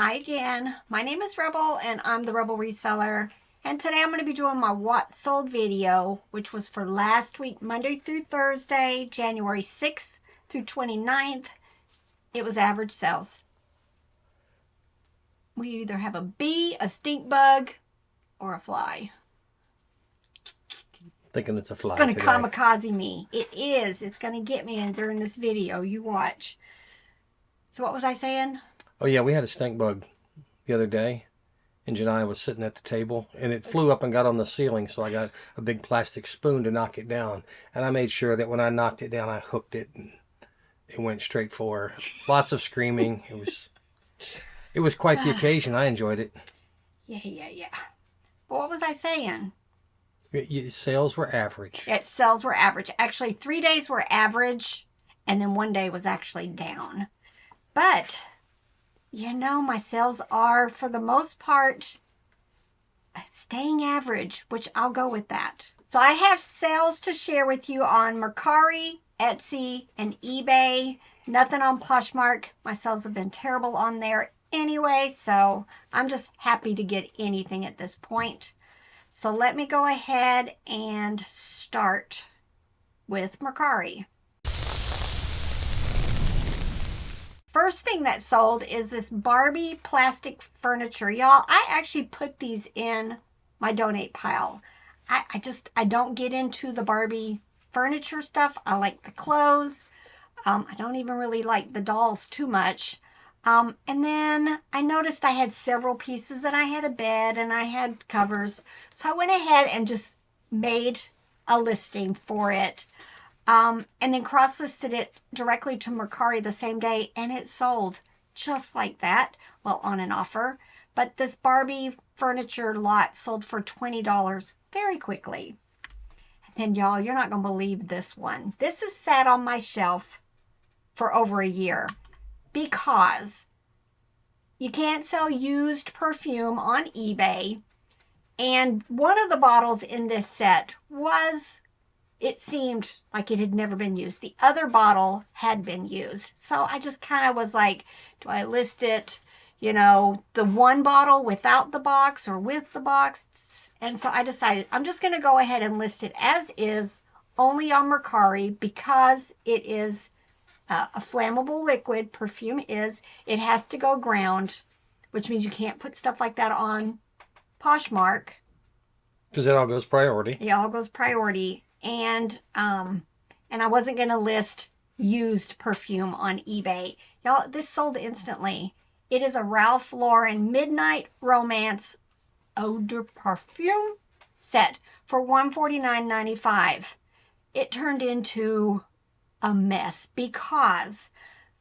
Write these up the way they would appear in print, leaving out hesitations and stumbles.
Hi again, my name is Rebel and I'm the Rebel Reseller, and today I'm going to be doing my what sold video, which was for last week, Monday through Thursday, January 6th through 29th. It was average sales. We either have a bee, a stink bug, or a fly. Thinking it's a fly. It's going to kamikaze me. It is. It's going to get me in during this video. You watch. So what was I saying? Oh yeah, we had a stink bug the other day, and Janiyah was sitting at the table, and it flew up and got on the ceiling, so I got a big plastic spoon to knock it down, and I made sure that when I knocked it down, I hooked it, and it went straight for her. Lots of screaming. It was quite the occasion. I enjoyed it. Yeah. But what was I saying? Sales were average. Sales were average. Actually, 3 days were average, and then 1 day was actually down. But, you know, my sales are, for the most part, staying average, which I'll go with that. So I have sales to share with you on Mercari, Etsy, and eBay. Nothing on Poshmark. My sales have been terrible on there anyway, so I'm just happy to get anything at this point. So let me go ahead and start with Mercari. First thing that sold is this Barbie plastic furniture. Y'all, I actually put these in my donate pile. I don't get into the Barbie furniture stuff. I like the clothes. I don't even really like the dolls too much. And then I noticed I had several pieces, and I had a bed and I had covers. So I went ahead and just made a listing for it. And then cross-listed it directly to Mercari the same day, and it sold just like that. Well, on an offer. But this Barbie furniture lot sold for $20 very quickly. And y'all, you're not going to believe this one. This has sat on my shelf for over a year because you can't sell used perfume on eBay. And one of the bottles in this set was... it seemed like it had never been used. The other bottle had been used. So I just kind of was like, do I list it, you know, the one bottle without the box or with the box? And so I decided I'm just going to go ahead and list it as is, only on Mercari, because it is a flammable liquid. Perfume is. It has to go ground, which means you can't put stuff like that on Poshmark. Because it all goes priority. It all goes priority. And I wasn't going to list used perfume on eBay. Y'all, this sold instantly. It is a Ralph Lauren Midnight Romance Eau de Parfum set for $149.95. It turned into a mess because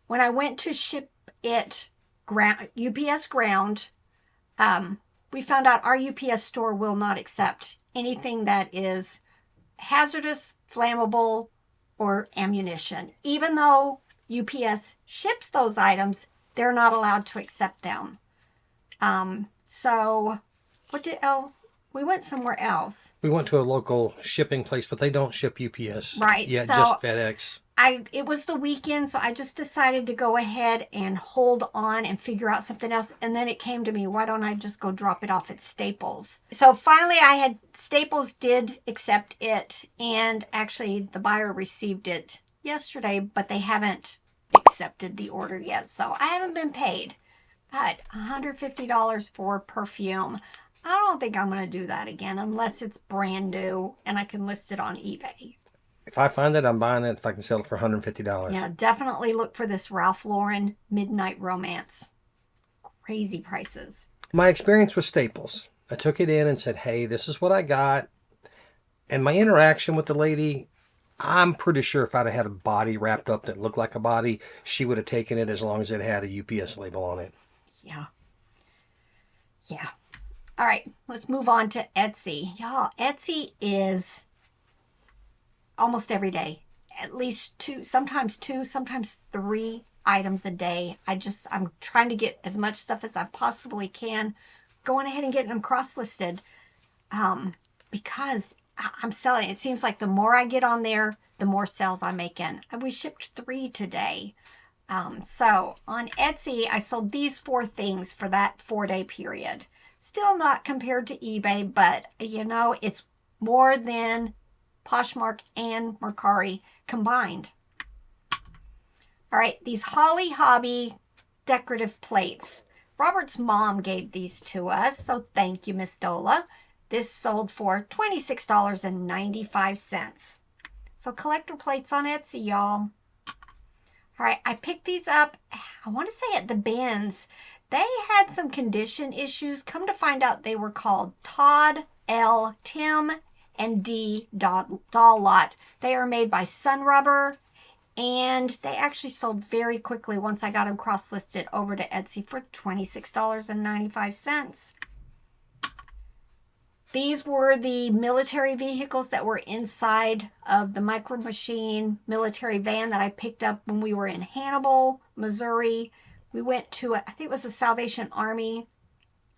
when I went to ship it UPS ground, we found out our UPS store will not accept anything that is hazardous, flammable, or ammunition. Even though UPS ships those items, they're not allowed to accept them. So what did else? We went somewhere else. We went to a local shipping place, but they don't ship UPS. Right. Yeah, so just FedEx. It was the weekend, so I just decided to go ahead and hold on and figure out something else. And then it came to me, why don't I just go drop it off at Staples? So finally Staples did accept it, and actually the buyer received it yesterday, but they haven't accepted the order yet. So I haven't been paid, but $150 for perfume. I don't think I'm going to do that again unless it's brand new and I can list it on eBay. If I find it, I'm buying it if I can sell it for $150. Yeah, definitely look for this Ralph Lauren Midnight Romance. Crazy prices. My experience with Staples, I took it in and said, hey, this is what I got. And my interaction with the lady, I'm pretty sure if I'd have had a body wrapped up that looked like a body, she would have taken it as long as it had a UPS label on it. Yeah. All right, let's move on to Etsy. Y'all, Etsy is almost every day. At least two, sometimes 3 items a day. I'm trying to get as much stuff as I possibly can. Going ahead and getting them cross-listed. Because I'm selling. It seems like the more I get on there, the more sales I'm making. We shipped 3 today. So on Etsy, I sold these 4 things for that 4-day period. Still not compared to eBay, but you know, it's more than Poshmark and Mercari combined. All right, these Holly Hobby decorative plates. Robert's mom gave these to us, so thank you, Miss Dola. This sold for $26.95. So collector plates on Etsy, y'all. All right, I picked these up, I want to say at the bins. They had some condition issues. Come to find out they were called Todd, L, Tim, and D Doll Lot. They are made by Sun Rubber, and they actually sold very quickly once I got them cross-listed over to Etsy for $26.95. These were the military vehicles that were inside of the Micro Machine military van that I picked up when we were in Hannibal, Missouri. We went to, I think it was the Salvation Army.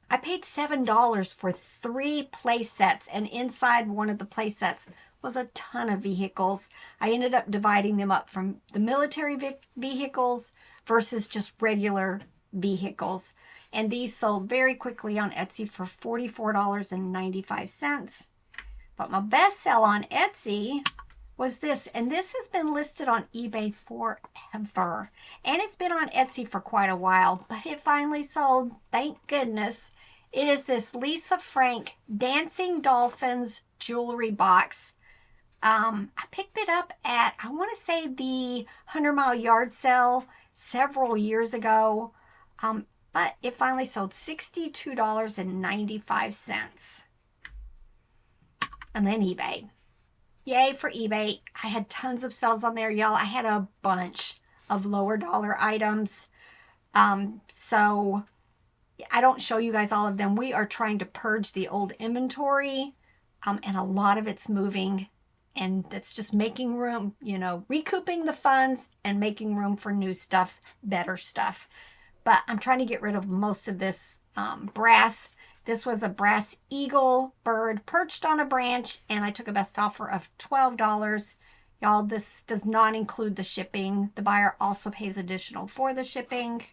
I paid $7 for 3 play sets, and inside one of the play sets was a ton of vehicles. I ended up dividing them up from the military vehicles versus just regular vehicles. And these sold very quickly on Etsy for $44.95. But my best sell on Etsy was this, and this has been listed on eBay forever. And it's been on Etsy for quite a while, but it finally sold, thank goodness. It is this Lisa Frank Dancing Dolphins jewelry box. I picked it up at, I want to say, the 100 Mile Yard Sale several years ago. But it finally sold $62.95. And then eBay. Yay for eBay. I had tons of sales on there, y'all. I had a bunch of lower dollar items. So I don't show you guys all of them. We are trying to purge the old inventory, and a lot of it's moving. And that's just making room, you know, recouping the funds and making room for new stuff, better stuff. But I'm trying to get rid of most of this brass. This was a brass eagle bird perched on a branch, and I took a best offer of $12. Y'all, this does not include the shipping. The buyer also pays additional for the shipping.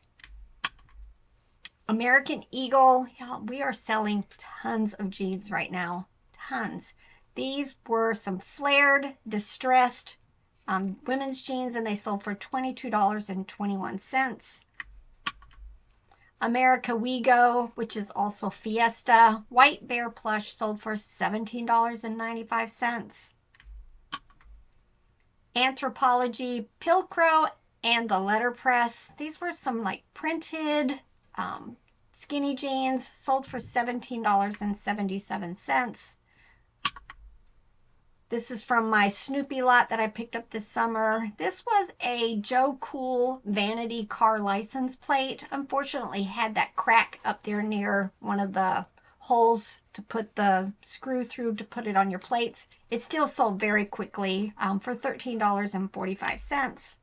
American Eagle. Y'all, we are selling tons of jeans right now. Tons. These were some flared, distressed women's jeans, and they sold for $22.21. America We Go, which is also Fiesta, white bear plush, sold for $17.95. Anthropology Pilcrow and the letterpress. These were some like printed skinny jeans, sold for $17.77. This is from my Snoopy lot that I picked up this summer. This was a Joe Cool vanity car license plate. Unfortunately, had that crack up there near one of the holes to put the screw through to put it on your plates. It still sold very quickly for $13.45.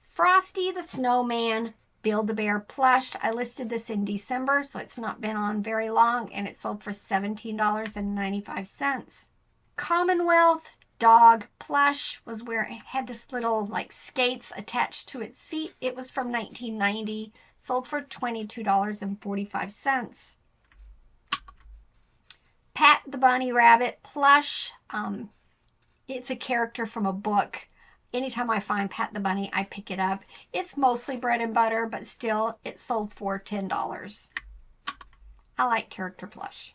Frosty the Snowman Build-A-Bear plush. I listed this in December, so it's not been on very long, and it sold for $17.95. Commonwealth dog plush was where it had this little like skates attached to its feet. It was from 1990, sold for $22.45. Pat the Bunny Rabbit plush. It's a character from a book. Anytime I find Pat the Bunny, I pick it up. It's mostly bread and butter, but still, it sold for $10. I like character plush.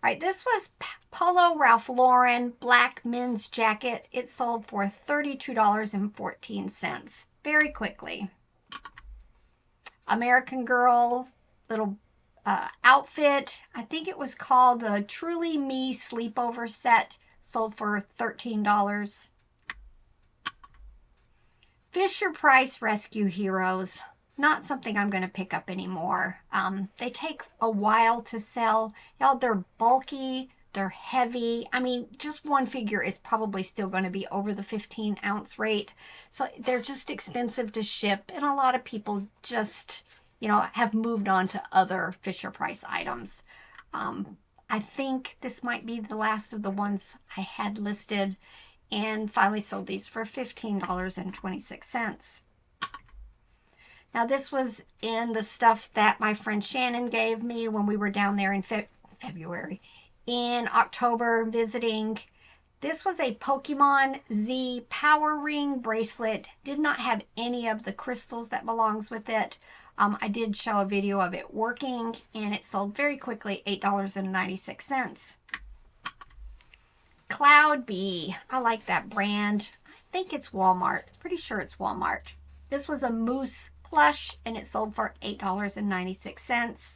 All right, this was Polo Ralph Lauren black men's jacket. It sold for $32.14 very quickly. American Girl little outfit. I think it was called a Truly Me sleepover set. Sold for $13. Fisher Price Rescue Heroes. Not something I'm going to pick up anymore. They take a while to sell. Y'all, they're bulky. They're heavy. I mean, just one figure is probably still going to be over the 15-ounce rate. So they're just expensive to ship. And a lot of people just, you know, have moved on to other Fisher Price items. I think this might be the last of the ones I had listed, and finally sold these for $15.26. Now this was in the stuff that my friend Shannon gave me when we were down there in February. In October visiting. This was a Pokemon Z Power Ring bracelet. Did not have any of the crystals that belongs with it. I did show a video of it working, and it sold very quickly, $8.96. Cloud Bee. I like that brand. I think it's Walmart. Pretty sure it's Walmart. This was a moose plush, and it sold for $8.96.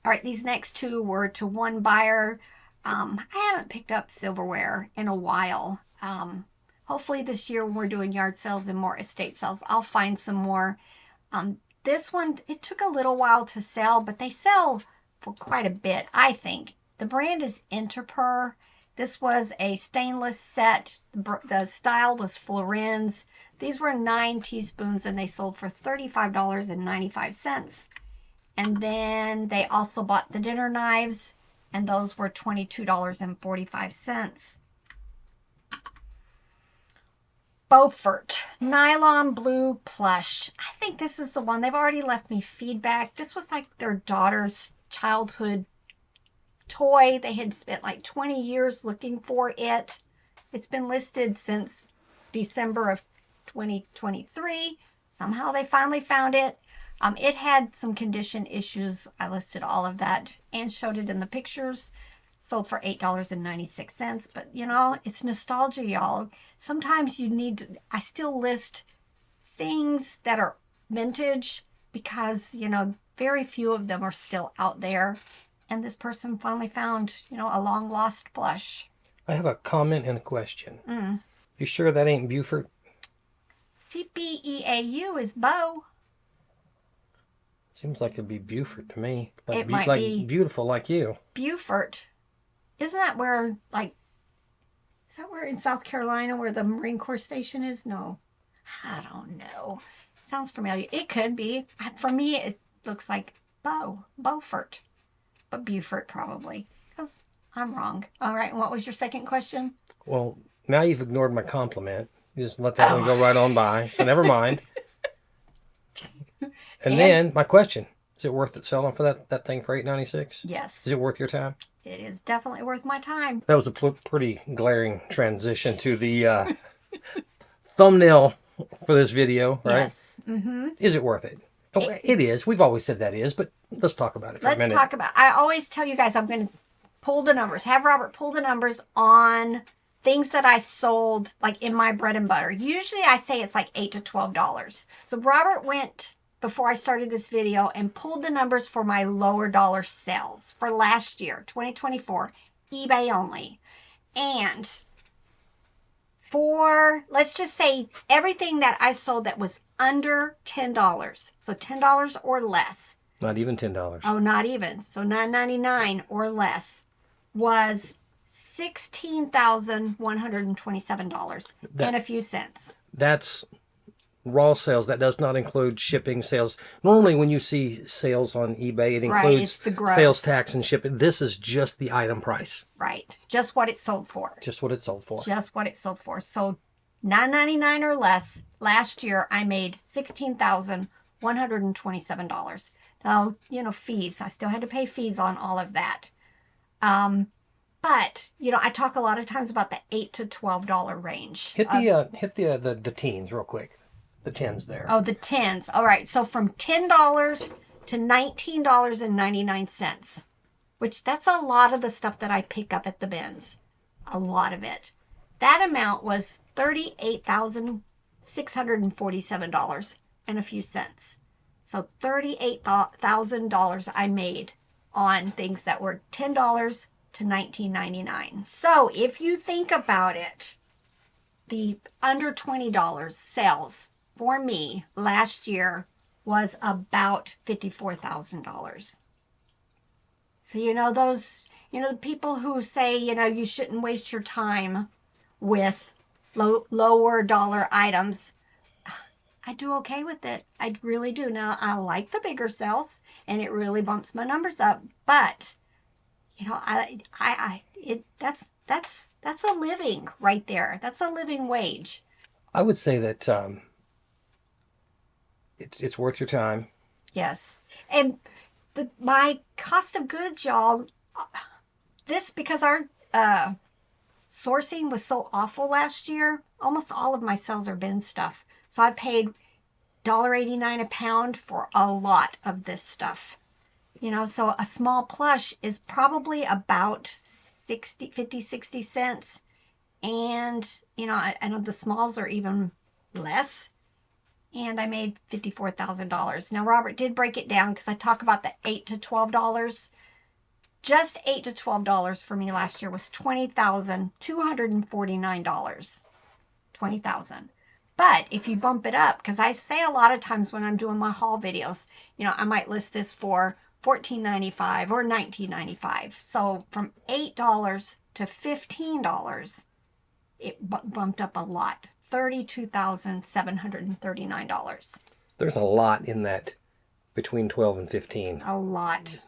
All right, these next two were to one buyer. I haven't picked up silverware in a while. Hopefully this year when we're doing yard sales and more estate sales, I'll find some more. This one, it took a little while to sell, but they sell for quite a bit, I think. The brand is Interper. This was a stainless set. The style was Florins. These were 9 teaspoons and they sold for $35.95. And then they also bought the dinner knives, and those were $22.45. Beaufort nylon blue plush. I think this is the one. They've already left me feedback. This was like their daughter's childhood toy. They had spent like 20 years looking for it. It's been listed since December of 2023. Somehow they finally found it. It had some condition issues. I listed all of that and showed it in the pictures. Sold for $8.96. But, you know, it's nostalgia, y'all. Sometimes you need to... I still list things that are vintage because, you know, very few of them are still out there. And this person finally found, you know, a long-lost plush. I have a comment and a question. You sure that ain't Beaufort? CBEAU is Beau. Seems like it'd be Beaufort to me. Like It might like be beautiful like you. Beaufort. Isn't that where, like, is that where in South Carolina where the Marine Corps station is? No. I don't know. Sounds familiar. It could be. For me, it looks like Beaufort. But Beaufort probably. Because I'm wrong. All right. And what was your second question? Well, now you've ignored my compliment. You just let that one go right on by. So never mind. And then my question: is it worth it selling for that thing for $8.96? Yes. Is it worth your time? It is definitely worth my time. That was a pretty glaring transition to the thumbnail for this video, right? Yes. Mm-hmm. Is it worth it? Oh, it is. We've always said that is, but let's talk about it for a minute. Let's talk about. I always tell you guys I'm going to pull the numbers. Have Robert pull the numbers on things that I sold, like in my bread and butter. Usually I say it's like $8 to $12. So Robert went before I started this video and pulled the numbers for my lower dollar sales for last year, 2024, eBay only. And for, let's just say everything that I sold that was under $10, so $10 or less. Not even $10. Oh, not even. So $9.99 or less was $16,127 and a few cents. That's raw sales. That does not include shipping sales. Normally when you see sales on eBay, it includes it's the gross. sales tax and shipping. This is just the item price. Right. Just what it sold for. Just what it sold for. Just what it sold for. So $9.99 or less. Last year I made $16,127. Now, you know, fees. I still had to pay fees on all of that. But, you know, I talk a lot of times about the $8 to $12 range. Hit the teens real quick. The tens there. Oh, the tens. All right. So from $10 to $19.99, which that's a lot of the stuff that I pick up at the bins. A lot of it. That amount was $38,647 and a few cents. So $38,000 I made on things that were $10 to $19.99. So if you think about it, the under $20 sales for me last year was about $54,000. So, you know, those, you know, the people who say, you know, you shouldn't waste your time with lower dollar items, I do okay with it. I really do. Now, I like the bigger sales and it really bumps my numbers up, but you know, that's a living right there. That's a living wage. I would say that It's worth your time. Yes. And my cost of goods, y'all, this because our sourcing was so awful last year, almost all of my sales are bin stuff. So I paid $1.89 a pound for a lot of this stuff. So a small plush is probably about 60 cents. And, I know the smalls are even less. And I made $54,000. Now, Robert did break it down because I talk about the $8 to $12. Just $8 to $12 for me last year was $20,249. 20,000. But if you bump it up, because I say a lot of times when I'm doing my haul videos, I might list this for $14.95 or $19.95. So from $8 to $15, it bumped up a lot. $32,739. There's a lot in that between 12 and 15. A lot.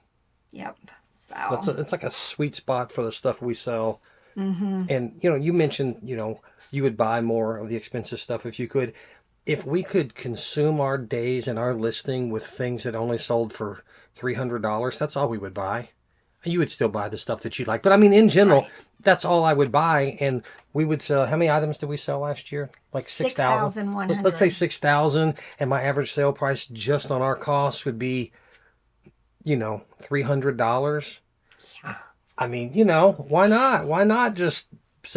Yep. So it's like a sweet spot for the stuff we sell. Mm-hmm. And, you mentioned, you would buy more of the expensive stuff if you could. If we could consume our days and our listing with things that only sold for $300, that's all we would buy. You would still buy the stuff that you like. But I mean, in general, right. That's all I would buy. And we would sell, how many items did we sell last year? Like 6,000. 6,100. Let's say 6,000. And my average sale price just on our costs would be, $300. Yeah. I mean, why not? Why not just,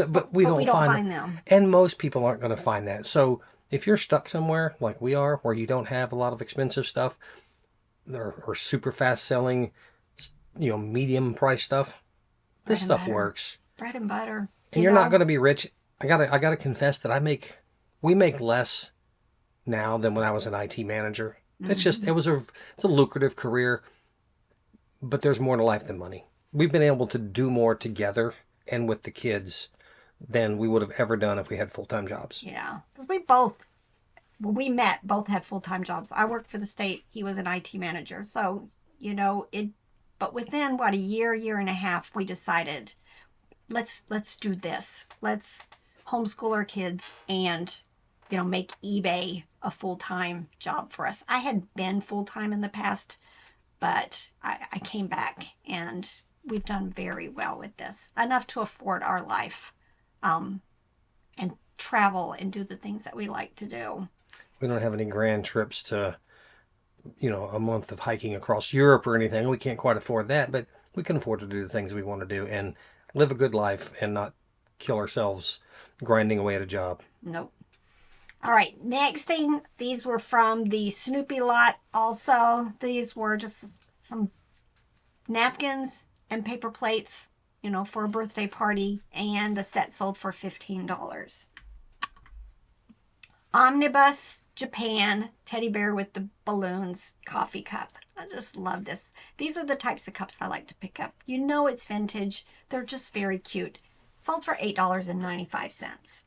but we don't find them. And most people aren't going to find that. So if you're stuck somewhere like we are, where you don't have a lot of expensive stuff or super fast selling, medium price stuff, this stuff works. Bread and butter. And you're not going to be rich. I gotta confess that we make less now than when I was an IT manager. Mm-hmm. It's a lucrative career, but there's more to life than money. We've been able to do more together and with the kids than we would have ever done if we had full-time jobs. Yeah, because we met, both had full-time jobs. I worked for the state. He was an IT manager. So, but within a year and a half, we decided, let's do this. Let's homeschool our kids and, make eBay a full-time job for us. I had been full-time in the past, but I came back and we've done very well with this. Enough to afford our life and travel and do the things that we like to do. We don't have any grand trips to, a month of hiking across Europe or anything. We can't quite afford that, but we can afford to do the things we want to do and live a good life and not kill ourselves grinding away at a job. Nope. All right, next thing, these were from the Snoopy lot also. These were just some napkins and paper plates, for a birthday party, and the set sold for $15. Omnibus Japan teddy bear with the balloons coffee cup. I just love this. These are the types of cups I like to pick up. It's vintage. They're just very cute. Sold for $8.95.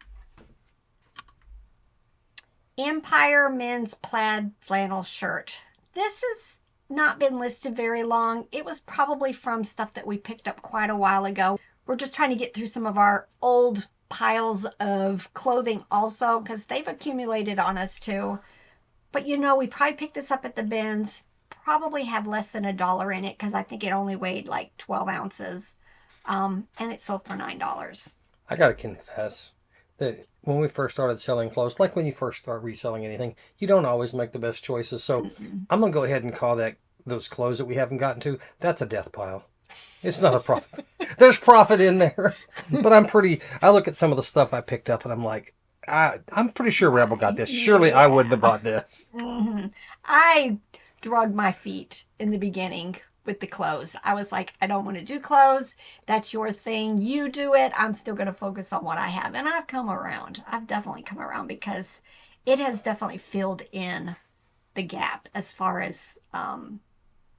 Empire men's plaid flannel shirt. This has not been listed very long. It was probably from stuff that we picked up quite a while ago. We're just trying to get through some of our old piles of clothing also, because they've accumulated on us too. But we probably picked this up at the bins. Probably have less than $1 in it because I think it only weighed like 12 ounces. And it sold for $9. I gotta confess that when we first started selling clothes, like when you first start reselling anything, you don't always make the best choices. So I'm going to go ahead and call those clothes that we haven't gotten to, that's a death pile. It's not a profit. There's profit in there. But I look at some of the stuff I picked up and I'm like, I'm pretty sure Rebel got this. Surely I wouldn't have bought this. Mm-hmm. I drug my feet in the beginning with the clothes. I was like, I don't want to do clothes. That's your thing. You do it. I'm still going to focus on what I have. And I've come around. I've definitely come around because it has definitely filled in the gap as far as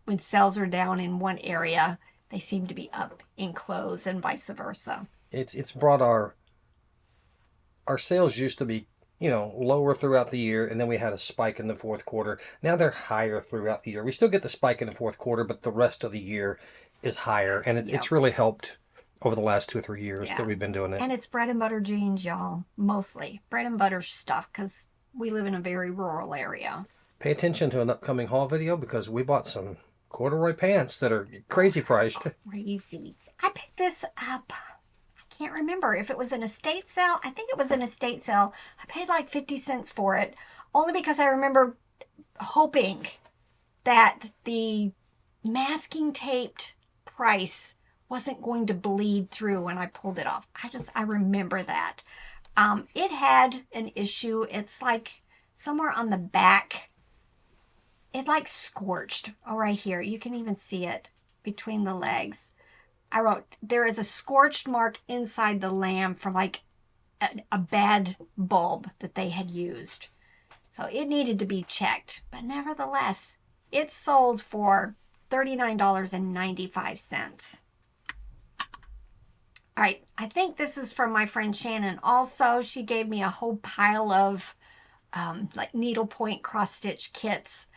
when sales are down in one area, they seem to be up in clothes and vice versa. It's brought our sales used to be, lower throughout the year, and then we had a spike in the fourth quarter. Now they're higher throughout the year. We still get the spike in the fourth quarter, but the rest of the year is higher, and it's really helped over the last 2 or 3 years that we've been doing it. And it's bread and butter jeans, y'all, mostly. Bread and butter stuff, because we live in a very rural area. Pay attention to an upcoming haul video because we bought some corduroy pants that are crazy priced. Crazy. I picked this up. I can't remember if it was an estate sale. I think it was an estate sale. I paid like 50 cents for it, only because I remember hoping that the masking taped price wasn't going to bleed through when I pulled it off. I remember that. It had an issue. It's like somewhere on the back. It like scorched. Oh, right here. You can even see it between the legs. I wrote, there is a scorched mark inside the lamb from like a bad bulb that they had used. So it needed to be checked. But nevertheless, it sold for $39.95. All right, I think this is from my friend Shannon also. She gave me a whole pile of like needlepoint cross-stitch kits.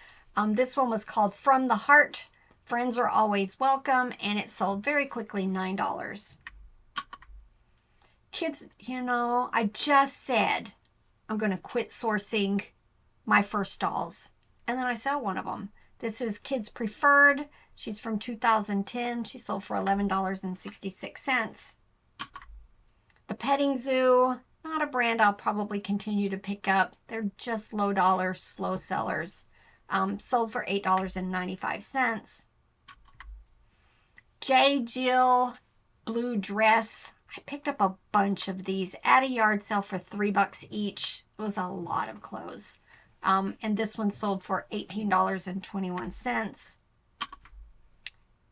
This one was called From the Heart. Friends are always welcome, and it sold very quickly, $9. Kids, I just said I'm going to quit sourcing my first dolls, and then I sell one of them. This is Kids Preferred. She's from 2010. She sold for $11.66. The Petting Zoo, not a brand I'll probably continue to pick up. They're just low dollar, slow sellers. Sold for $8.95. J. Jill blue dress. I picked up a bunch of these at a yard sale for $3 each. It was a lot of clothes. And this one sold for $18.21.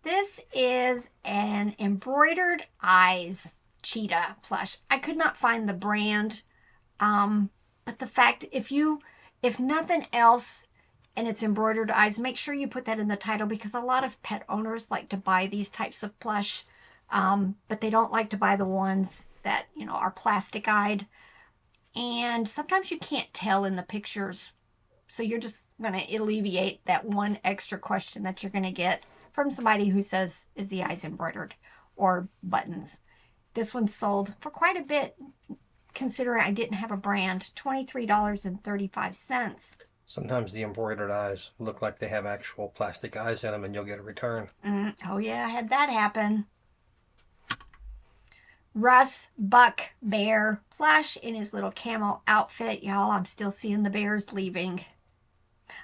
This is an embroidered eyes cheetah plush. I could not find the brand, but the fact, if nothing else, and it's embroidered eyes, make sure you put that in the title, because a lot of pet owners like to buy these types of plush, but they don't like to buy the ones that are plastic eyed, and sometimes you can't tell in the pictures, so you're just going to alleviate that one extra question that you're going to get from somebody who says, is the eyes embroidered or buttons. This one sold for quite a bit, considering I didn't have a brand, $23.35. Sometimes the embroidered eyes look like they have actual plastic eyes in them, and you'll get a return. Oh yeah, I had that happen. Russ Buck Bear plush in his little camo outfit. Y'all, I'm still seeing the bears leaving.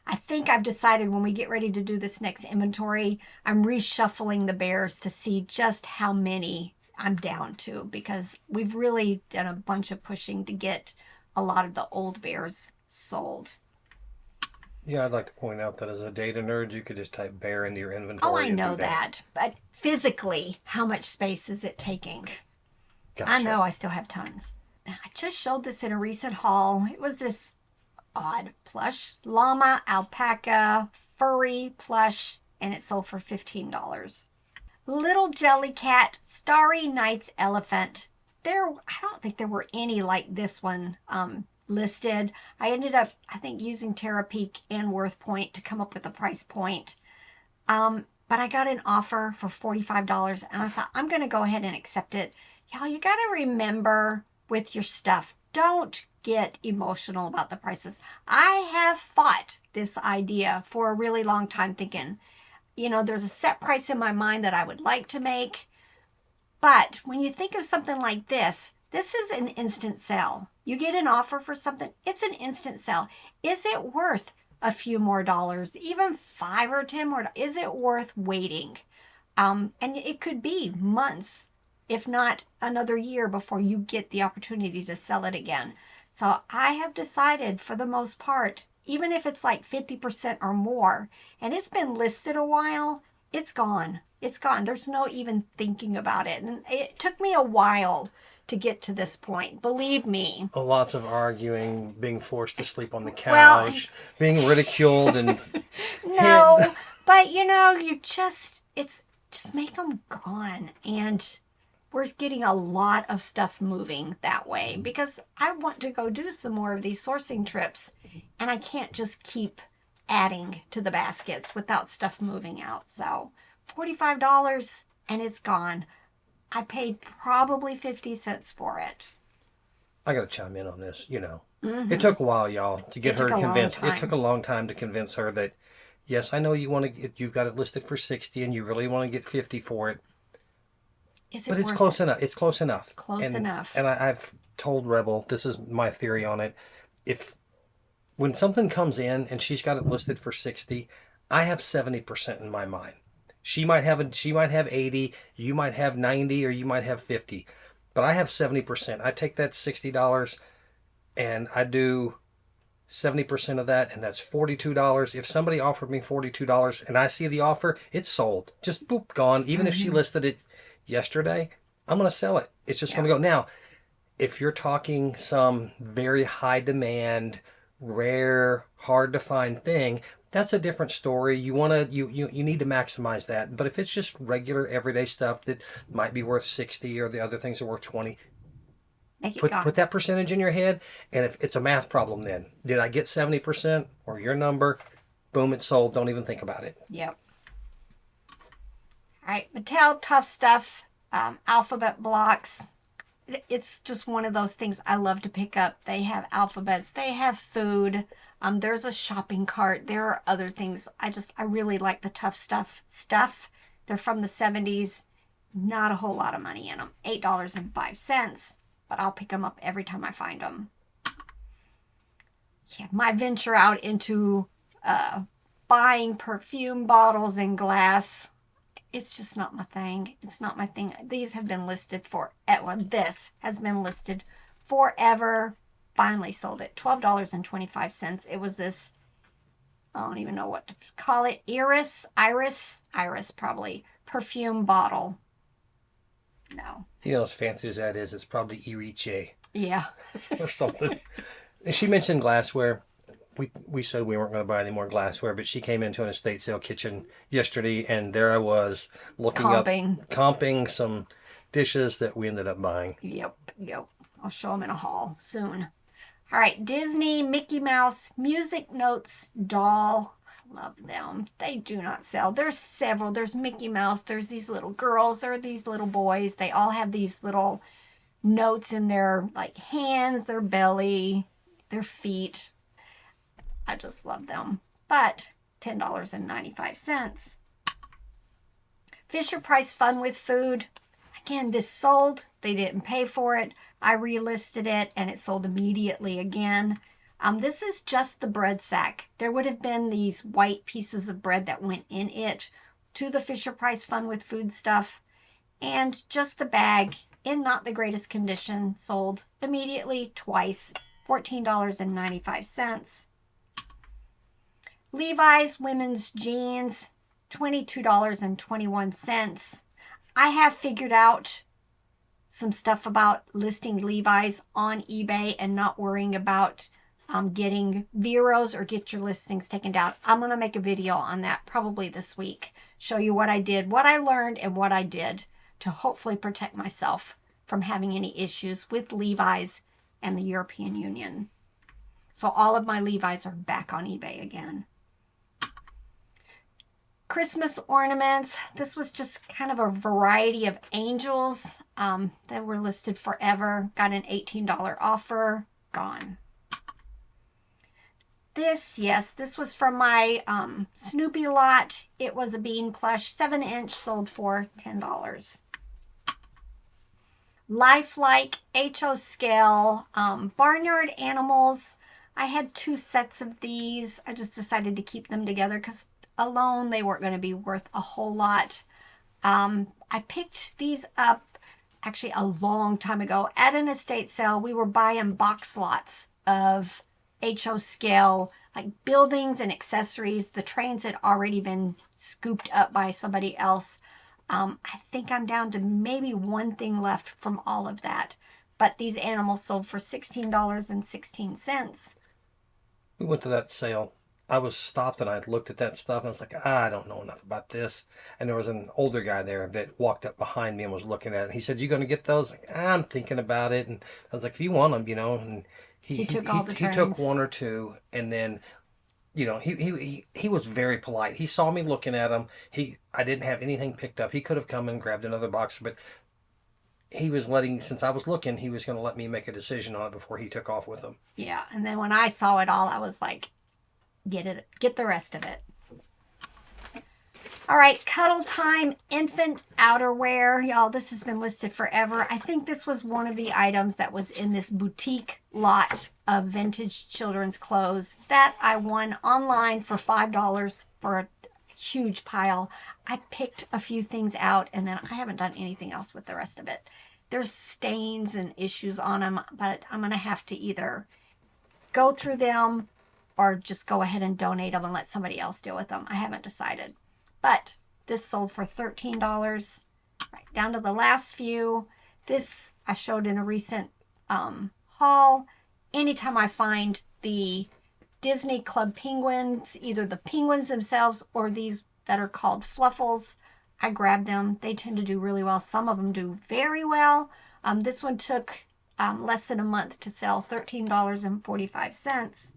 I think I've decided when we get ready to do this next inventory, I'm reshuffling the bears to see just how many I'm down to, because we've really done a bunch of pushing to get a lot of the old bears sold. Yeah, I'd like to point out that as a data nerd, you could just type bear into your inventory. Oh, I know that. But physically, how much space is it taking? Gotcha. I know I still have tons. I just showed this in a recent haul. It was this odd plush llama, alpaca, furry plush, and it sold for $15. Little Jellycat, Starry Nights Elephant. I don't think there were any like this one listed. I ended up, I think, using Terapeak and WorthPoint to come up with a price point. But I got an offer for $45, and I thought, I'm going to go ahead and accept it. Y'all, you got to remember with your stuff, don't get emotional about the prices. I have fought this idea for a really long time, thinking, there's a set price in my mind that I would like to make. But when you think of something like this is an instant sell. You get an offer for something, it's an instant sell. Is it worth a few more dollars, even 5 or 10 more? Is it worth waiting? And it could be months, if not another year, before you get the opportunity to sell it again. So I have decided, for the most part, even if it's like 50% or more, and it's been listed a while, it's gone. It's gone. There's no even thinking about it. And it took me a while to get to this point. Believe me. Lots of arguing, being forced to sleep on the couch, being ridiculed and no, but you just make them gone. And we're getting a lot of stuff moving that way, because I want to go do some more of these sourcing trips, and I can't just keep adding to the baskets without stuff moving out. So $45 and it's gone. I paid probably 50 cents for it. I got to chime in on this. It Mm-hmm. took a while, y'all, to It get took her a long convinced. It took a time. long time to convince her that, yes, I know you want to get, you've got it listed for 60 and you really want to get 50 for it, Is but it it's worth close it? enough. It's close enough. Close And enough. I've told Rebel, this is my theory on it. If when something comes in and she's got it listed for 60, I have 70% in my mind. She might have 80, you might have 90, or you might have 50. But I have 70%. I take that $60 and I do 70% of that, and that's $42. If somebody offered me $42 and I see the offer, it's sold. Just boop, gone. Even if she Mm-hmm. listed it yesterday, I'm going to sell it. It's just going Yeah. to go. Now, if you're talking some very high demand, rare, hard to find thing, that's a different story. You need to maximize that. But if it's just regular everyday stuff that might be worth 60 or the other things are worth 20, Make it put gone. that percentage in your head, and if it's a math problem, then did I get 70% or your number? Boom, it's sold. Don't even think about it. Yep. All right. Mattel Tough Stuff. Alphabet blocks. It's just one of those things I love to pick up. They have alphabets. They have food. There's a shopping cart. There are other things. I really like the Tough Stuff. They're from the 70s. Not a whole lot of money in them. $8.05. But I'll pick them up every time I find them. Yeah, my venture out into uh, buying perfume bottles and glass, it's just not my thing. It's not my thing. These have been listed for, well, this has been listed forever. Finally sold it. $12.25. It was this, I don't even know what to call it. Iris probably, perfume bottle. No. You know, as fancy as that is, it's probably Iriche Yeah. or something. She mentioned glassware. We said we weren't going to buy any more glassware, but she came into an estate sale kitchen yesterday, and there I was looking up, Comping. comping some dishes that we ended up buying. Yep. I'll show them in a haul soon. All right, Disney, Mickey Mouse, Music Notes doll. Love them. They do not sell. There's several. There's Mickey Mouse. There's these little girls. There are these little boys. They all have these little notes in their like hands, their belly, their feet. I just love them. But $10.95. Fisher Price Fun with Food. Again, this sold. They didn't pay for it. I relisted it and it sold immediately again. This is just the bread sack. There would have been these white pieces of bread that went in it to the Fisher Price Fun with Food stuff. And just the bag in not the greatest condition sold immediately twice. $14.95. Levi's women's jeans, $22.21. I have figured out some stuff about listing Levi's on eBay and not worrying about getting Veros or get your listings taken down. I'm going to make a video on that probably this week. Show you what I did, what I learned, and what I did to hopefully protect myself from having any issues with Levi's and the European Union. So all of my Levi's are back on eBay again. Christmas ornaments. This was just kind of a variety of angels that were listed forever. Got an $18 offer. Gone. This was from my Snoopy lot. It was a bean plush, 7-inch, sold for $10. Lifelike HO scale barnyard animals. I had 2 sets of these. I just decided to keep them together because alone they weren't going to be worth a whole lot. I picked these up actually a long time ago at an estate sale. We were buying box lots of HO scale like buildings and accessories. The trains had already been scooped up by somebody else. I think I'm down to maybe one thing left from all of that. But these animals sold for $16.16. We went to that sale. I was stopped and I looked at that stuff and I was like, I don't know enough about this. And there was an older guy there that walked up behind me and was looking at it. He said, "You going to get those?" Like, I'm thinking about it. And I was like, "If you want them, you know." And He took all the he took trains. one or two, and then he was very polite. He saw me looking at him. I didn't have anything picked up. He could have come and grabbed another box, but he was letting, since I was looking, he was going to let me make a decision on it before he took off with them. Yeah, and then when I saw it all, I was like, get the rest of it. All right, cuddle time infant outerwear. Y'all, this has been listed forever. I think this was one of the items that was in this boutique lot of vintage children's clothes that I won online for $5 for a huge pile. I picked a few things out, and then I haven't done anything else with the rest of it. There's stains and issues on them, but I'm going to have to either go through them or just go ahead and donate them and let somebody else deal with them. I haven't decided. But this sold for $13. Right down to the last few. This I showed in a recent haul. Anytime I find the Disney Club penguins, either the penguins themselves or these that are called fluffles, I grab them. They tend to do really well. Some of them do very well. This one took less than a month to sell, $13.45.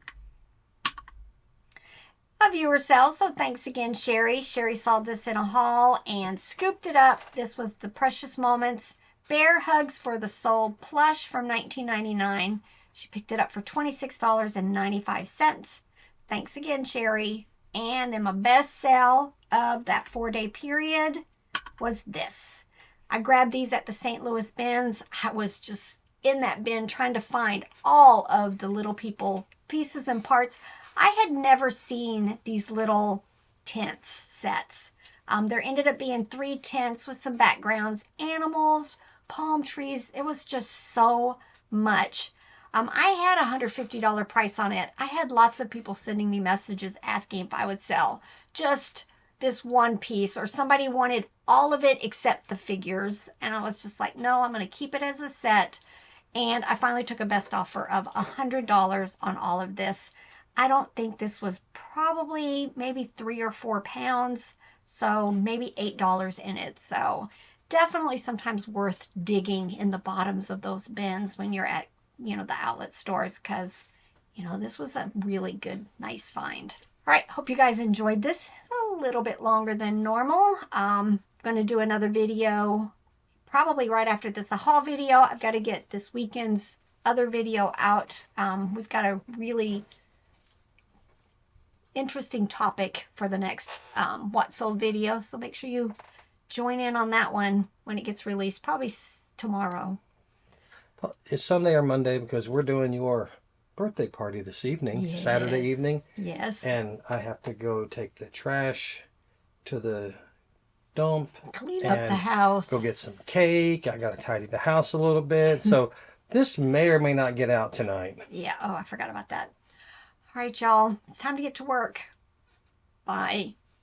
A viewer sale, so thanks again, Sherry. Sherry saw this in a haul and scooped it up. This was the Precious Moments Bear Hugs for the Soul plush from $19.99. She picked it up for $26.95. Thanks again, Sherry. And then my best sale of that 4-day period was this. I grabbed these at the St. Louis bins. I was just in that bin trying to find all of the Little People pieces and parts. I had never seen these little tents sets. There ended up being 3 tents with some backgrounds, animals, palm trees. It was just so much. I had a $150 price on it. I had lots of people sending me messages asking if I would sell just this one piece, or somebody wanted all of it except the figures. And I was just like, no, I'm going to keep it as a set. And I finally took a best offer of $100 on all of this. I don't think this was probably maybe 3 or 4 pounds, so maybe $8 in it. So definitely sometimes worth digging in the bottoms of those bins when you're at, the outlet stores, because, this was a really good, nice find. All right, hope you guys enjoyed this. It's a little bit longer than normal. I'm going to do another video probably right after this, a haul video. I've got to get this weekend's other video out. We've got a really interesting topic for the next what sold video, so make sure you join in on that one when it gets released, probably tomorrow. Well, it's Sunday or Monday because we're doing your birthday party this evening. Yes. Saturday evening. Yes. And I have to go take the trash to the dump, clean up the house, go get some cake. I got to tidy the house a little bit, so this may or may not get out tonight. Yeah. Oh, I forgot about that. All right, y'all. It's time to get to work. Bye.